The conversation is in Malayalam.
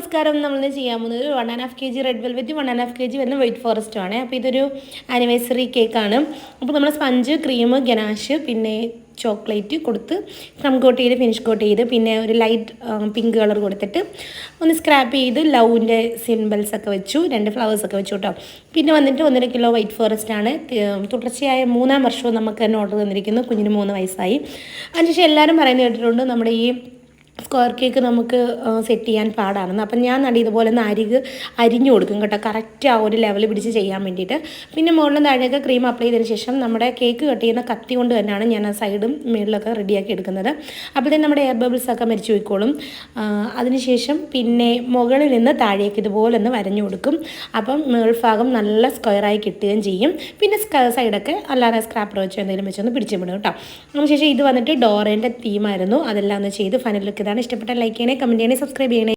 നമസ്കാരം. നമ്മൾ ചെയ്യാൻ പോകുന്നത് ഒരു 1.5 kg റെഡ് വെൽവെറ്റ് 1.5 kg വരുന്ന വൈറ്റ് ഫോറസ്റ്റ് ആണ്. അപ്പോൾ ഇതൊരു ആനിവേഴ്സറി കേക്കാണ്. അപ്പോൾ നമ്മൾ സ്പഞ്ച്, ക്രീം, ഗനാഷ്, പിന്നെ ചോക്ലേറ്റ് കൊടുത്ത് ക്രം കോട്ട് ചെയ്ത് ഫിനിഷ് കോട്ട് ചെയ്ത് പിന്നെ ഒരു ലൈറ്റ് പിങ്ക് കളർ കൊടുത്തിട്ട് ഒന്ന് സ്ക്രാപ്പ് ചെയ്ത് ലവിൻ്റെ സിംബൽസൊക്കെ വെച്ചു, 2 ഫ്ലവേഴ്സൊക്കെ വെച്ചു കേട്ടോ. പിന്നെ വന്നിട്ട് 1.5 കിലോ വൈറ്റ് ഫോറസ്റ്റ് ആണ്. തുടർച്ചയായ 3-ാം വർഷവും നമുക്ക് തന്നെ ഓർഡർ തന്നിരിക്കുന്നു. കുഞ്ഞിന് 3 വയസ്സായി. അതിനുശേഷം എല്ലാവരും പറയുന്നത് കേട്ടിട്ടുണ്ട് നമ്മുടെ ഈ സ്ക്വയർ കേക്ക് നമുക്ക് സെറ്റ് ചെയ്യാൻ പാടാണെന്ന്. അപ്പം ഞാൻ ഇതുപോലെ ഒന്ന് അരിഞ്ഞു കൊടുക്കും കേട്ടോ, കറക്റ്റ് ആ ഒരു ലെവൽ പിടിച്ച് ചെയ്യാൻ വേണ്ടിയിട്ട്. പിന്നെ മുകളിലും താഴെയൊക്കെ ക്രീം അപ്ലൈ ചെയ്തതിന് ശേഷം നമ്മുടെ കേക്ക് കട്ട് ചെയ്യുന്ന കത്തി കൊണ്ട് തന്നെയാണ് ഞാൻ ആ സൈഡും മുകളിലൊക്കെ റെഡിയാക്കി എടുക്കുന്നത്. അപ്പോഴത്തേക്കും നമ്മുടെ എയർ ബബിൾസൊക്കെ മരിച്ചു പോയിക്കോളും. അതിനുശേഷം പിന്നെ മുകളിൽ നിന്ന് താഴേക്ക് ഇതുപോലെ ഒന്ന് വരഞ്ഞു കൊടുക്കും. അപ്പം മേൾഭാഗം നല്ല സ്ക്വയറായി കിട്ടുകയും ചെയ്യും. പിന്നെ സൈഡൊക്കെ അല്ലാതെ സ്ക്രാപ്പർ വെച്ചോ എന്തെങ്കിലും വെച്ചൊന്ന് പിടിച്ചു വിടും കേട്ടോ. അതിനുശേഷം ഇത് വന്നിട്ട് ഡോറേൻ്റെ തീമായിരുന്നു. അതെല്ലാം ഒന്ന് ചെയ്ത് ഫൈനൽ ലുക്ക് ഇതാണ്. ഇഷ്ടപ്പെട്ട ലൈക്ക് ചെയ്യണേ, കമൻറ്റ് ചെയ്യണേ, സബ്സ്ക്രൈബ് ചെയ്യണേ.